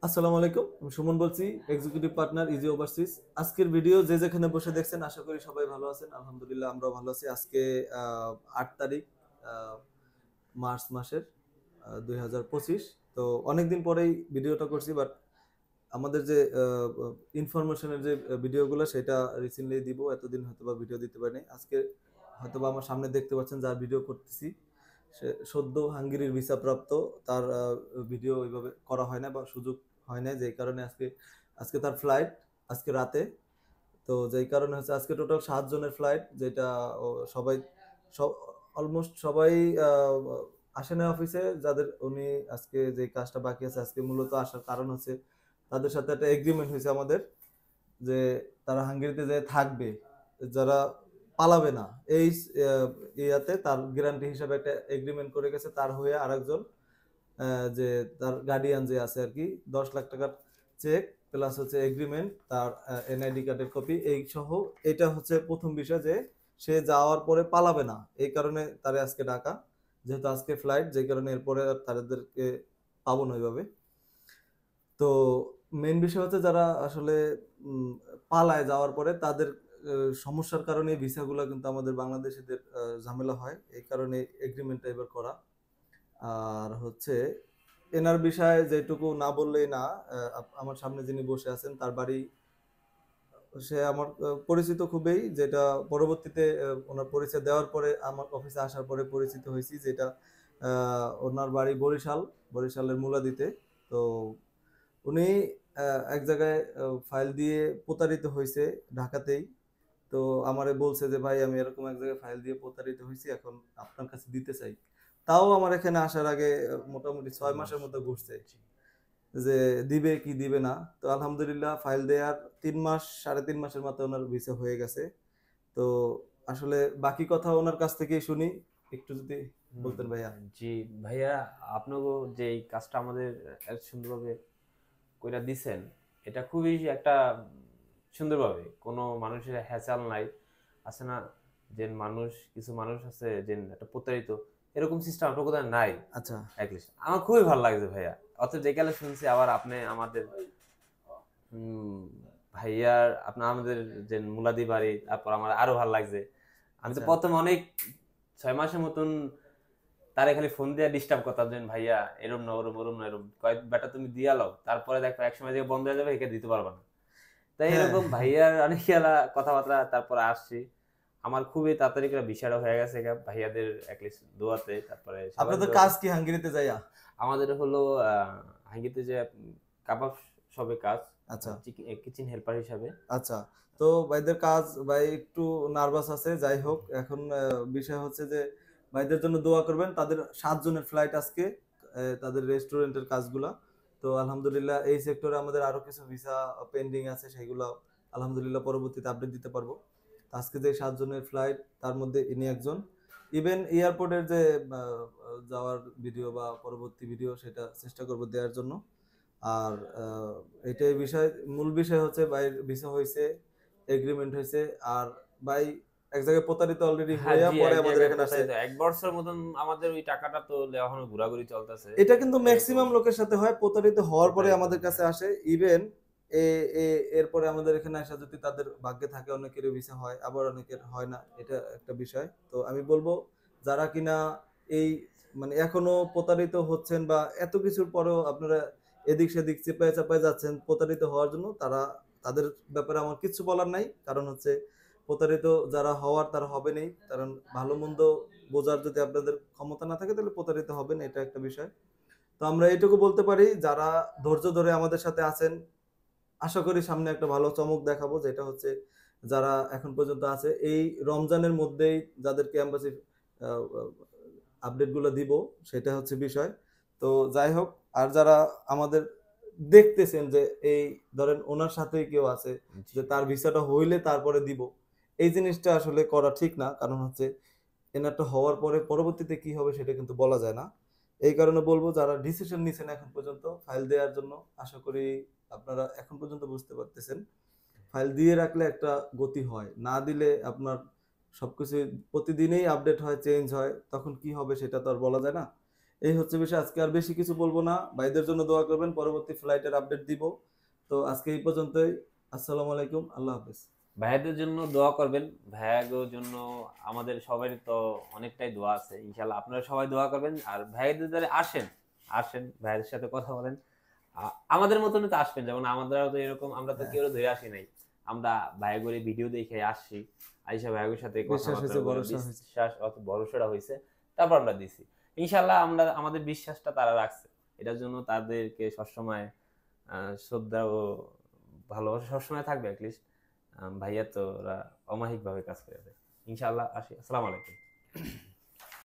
আসসালামু আলাইকুম, আমি সুমন বলছি, এক্সিকিউটিভ পার্টনার ইজি ওভারসিজ। আজকের ভিডিও যে যেখানে বসে দেখছেন আশা করি সবাই ভালো আছেন। আলহামদুলিল্লাহ আমরাও ভালো আছি। আজকে 8 তারিখ আহ, মার্চ মাসের 2025। তো অনেকদিন পরেই ভিডিওটা করছি, বাট আমাদের যে ইনফরমেশনের যে ভিডিওগুলো সেটা রিসেন্টলি দিব। এতদিন হয়তো বা ভিডিও দিতে পারিনি। আজকে হয়তো বা আমার সামনে দেখতে পাচ্ছেন যার ভিডিও করতেছি, সে সদ্য হাঙ্গেরির ভিসা প্রাপ্ত। তার ভিডিও ওইভাবে করা হয় না বা সুযোগ হয় না, যেই কারণে আজকে আজকে তার ফ্লাইট আজকে রাতে। তো যেই কারণে হচ্ছে আজকে টোটাল 7 জনের ফ্লাইট, যেটা সবাই সব অলমোস্ট সবাই আহ, আসে না অফিসে। যাদের উনি আজকে যে কাজটা বাকি আছে, আজকে মূলত আসার কারণ হচ্ছে তাদের সাথে একটা এগ্রিমেন্ট হয়েছে আমাদের, যে তারা হাঙ্গেরিতে যে থাকবে, যারা পালাবে না, এই ইয়াতে তার গ্যারান্টি হিসাবে একটা এগ্রিমেন্ট করে গেছে তার হয়ে আরেকজন, যে তার গার্ডিয়ান যে আছে আর কি, 10 লাখ টাকার চেক প্লাস হচ্ছে এগ্রিমেন্ট, তার এনআইডি কার্ডের কপি এই সহ। এটা হচ্ছে প্রথম বিষয়, যে সে যাওয়ার পরে পালাবে না, এই কারণে তারে আজকে ডাকা। যেহেতু আজকে ফ্লাইট, যে কারণে এরপরে আর তাদেরকে পাবো না ওইভাবে। তো মেইন বিষয় হচ্ছে যারা আসলে উম, পালায় যাওয়ার পরে তাদের সমস্যার কারণে ভিসাগুলো কিন্তু আমাদের বাংলাদেশিদের ঝামেলা হয়, এই কারণে এগ্রিমেন্টটা এবার করা। আর হচ্ছে এনার বিষয়ে যেটুকু না বললেই না। আমার সামনে যিনি বসে আছেন তার বাড়ি, সে আমার পরিচিত খুবই, যেটা পরবর্তীতে ওনার পরিচয় দেওয়ার পরে আমার অফিসে আসার পরে পরিচিত হয়েছি, যেটা ওনার বাড়ি বরিশাল, বরিশালের মুলাদিতে। তো উনি এক জায়গায় ফাইল দিয়ে প্রতারিত হয়েছে ঢাকাতেই। তো আমারে বলছে যে ভাই আমি এরকম এক জায়গায় ফাইল দিয়ে প্রতারিত হয়েছি, এখন আপনার কাছে দিতে চাই। তাও আমার এখানে আসার আগে মোটামুটি 6 মাসের মতো ঘুরছে, যে দিবে কি দিবে না। তো আলহামদুলিল্লাহ ফাইল দেওয়ার 3 মাস, 3.5 মাসের মতো ওনার ভিসা হয়ে গেছে। তো আসলে বাকি কথা ওনার কাছ থেকেই শুনি, একটু যদি হুম, বলতেন ভাইয়া। জি ভাইয়া, আপনাকে যে এই কাজটা আমাদের এত সুন্দরভাবে কইরা দিছেন, এটা খুবই একটা সুন্দরভাবে, কোনো মানুষের হ্যাচাল নাই। আছে না, যে মানুষ, কিছু মানুষ আছে যে একটা প্রতারিত, এরকম সিস্টেম আপনার কোথাও নাই। আচ্ছা। অ্যাটলিস্ট আমার খুবই ভালো লাগছে ভাইয়া। অত যে গেলে শুনছি আবার আপনি আমাদের ভাইয়ার, আপনার আমাদের যে মুলাদি বাড়ি, তারপর আমার আরো ভালো লাগছে। আমি তো আচ্ছা। প্রথম অনেক 6 মাসের মতন তারে খালি ফোন দিয়ে ডিস্টার্ব করতাম যে ভাইয়া এরম না ওরম, ওরম না এরম, কয়েক বেটা তুমি দিয়া লও, তারপরে দেখো এক সময় যে বন্ধ হয়ে যাবে, একে দিতে পারবা না। তাই হ্যাঁ। এরকম ভাইয়ার অনেক খেলা কথাবার্তা, তারপরে আসছি। আমার খুবই তাড়াতাড়ি করে বিষয়টা হয়ে গেছে ভাইয়াদের অ্যাটলিস্ট দোয়াতে, তারপরে সবাই আপনাদের দোয়াতে। কাজ কি হাঙ্গেরিতে যাইয়া? আমাদের হলো হাঙ্গিতে যে কাবাব শপে কাজ, আচ্ছা। কিচেন হেল্পার হিসাবে। আচ্ছা। তো ভাইদের কাজ, ভাই একটু নার্ভাস আছে, যাই হোক এখন বিষয় হচ্ছে যে ভাইদের জন্য দোয়া করবেন। তাদের 7 জনের ফ্লাইট আজকে, তাদের রেস্টুরেন্টের কাজগুলা। তো আলহামদুলিল্লাহ এই সেক্টরে আমাদের আরো কিছু ভিসা পেন্ডিং আছে, সেগুলো আলহামদুলিল্লাহ পরবর্তীতে আপডেট দিতে পারবো। তো আজকে যে 7 জনের ফ্লাইট, তার মধ্যে ইনি একজন। ইভেন এয়ারপোর্টের যে যাওয়ার ভিডিও বা পরবর্তী ভিডিও সেটা চেষ্টা করবো দেওয়ার জন্য। আর এটাই বিষয়, মূল বিষয় হচ্ছে ভাইয়ের ভিসা হয়েছে, এগ্রিমেন্ট হয়েছে। আর ভাই এক জায়গায় প্রতারিত অলরেডি হ্যাঁ হইয়া জি, পরে এক আমাদের জায়গায় এখানে আসে। প্রতারিত 1 বছর মতন আমাদের ওই টাকাটা তো এখনো ঘোরাঘুরি চলতেছে এটা কিন্তু এরকম। ম্যাক্সিমাম লোকের সাথে হয়, প্রতারিত হওয়ার পরে প্রতারিত, আমাদের কাছে হ্যাঁ। আসে। ইভেন এরপরে আমাদের এখানে আসা যদি তাদের ভাগ্যে থাকে, অনেকের ভিসা হয়, আবার অনেকের হয় না, এটা একটা বিষয়। তো আমি বলবো যারা কিনা এই মানে এখনো প্রতারিত হচ্ছেন বা এত কিছুর পরেও আপনারা এদিক সেদিক চেপায় চাপায় যাচ্ছেন প্রতারিত হওয়ার জন্য, তারা তাদের ব্যাপারে আমার কিছু বলার নাই। কারণ হচ্ছে প্রতারিত যারা হওয়ার তারা হবে নেই, কারণ ভালো মন্দ বোঝার যদি আপনাদের ক্ষমতা না থাকে তাহলে প্রতারিত হবেন, এটা একটা বিষয়। তো আমরা এইটুকু বলতে পারি, যারা ধৈর্য ধরে আমাদের সাথে আছেন, আশা করি সামনে একটা ভালো চমক দেখাবো, যেটা হচ্ছে যারা এখন পর্যন্ত আছে এই রমজানের মধ্যেই যাদেরকে এম্বাসি আপডেট গুলো দিব, সেটা হচ্ছে বিষয়। তো যাই হোক, আর যারা আমাদের দেখতেছেন যে এই ধরেন ওনার সাথে কেউ আছে, যে জি। তার ভিসাটা হইলে তারপরে দিব, এই জিনিসটা আসলে করা ঠিক না। কারণ হচ্ছে এনারটা হওয়ার পরে পরবর্তীতে কি হবে সেটা কিন্তু বলা যায় না। এই কারণে বলবো যারা ডিসিশন নিছেন এখন পর্যন্ত ফাইল দেওয়ার জন্য, আশা করি আপনারা এখন পর্যন্ত বুঝতে পারতেছেন ফাইল দিয়ে রাখলে একটা গতি হয়, না দিলে আপনার সবকিছু প্রতিদিনই আপডেট হয়, চেঞ্জ হয়, তখন কি হবে সেটা তো আর বলা যায় না। এই হচ্ছে বিষয়। আজকে আর বেশি কিছু বলবো না, ভাইদের জন্য দোয়া করবেন, পরবর্তী ফ্লাইটের আপডেট দিব। তো আজকে এই পর্যন্তই। আসসালামু আলাইকুম, আল্লাহ হাফেজ। ভাইয়াদের জন্য দোয়া করবেন, ভাইয়াদের জন্য আমাদের সবারই তো অনেকটাই দোয়া আছে, ইনশাল্লাহ আপনারা সবাই দোয়া করবেন। আর ভাইয়াদের দ্বারা আসেন, আসেন ভাইয়াদের সাথে কথা বলেন। আমাদের মতনই তো আসবেন, যেমন আমাদের তো এরকম, আমরা তো হ্যাঁ, কেউ ধরে আসি নাই, আমরা ভাইয়াগুলি ভিডিও দেখে আসছি, আইসা ভাইয়াগুর সাথে বিশ্বাস কথাবার্তা হয়েছে, বলে ভরসা হয়েছে। বিশ্বাস অত ভরসাটা হয়েছে, তারপর আমরা দিছি। ইনশাল্লাহ আমরা আমাদের বিশ্বাসটা তারা রাখছে, এটার জন্য তাদেরকে সবসময় শ্রদ্ধা ও ভালোবাসা সবসময় থাকবে অ্যাটলিস্ট। ভাইয়া তো ওরা অমায়িক ভাবে কাজ করে দেয়। ইনশাআল্লাহ আসি, আসসালামু আলাইকুম।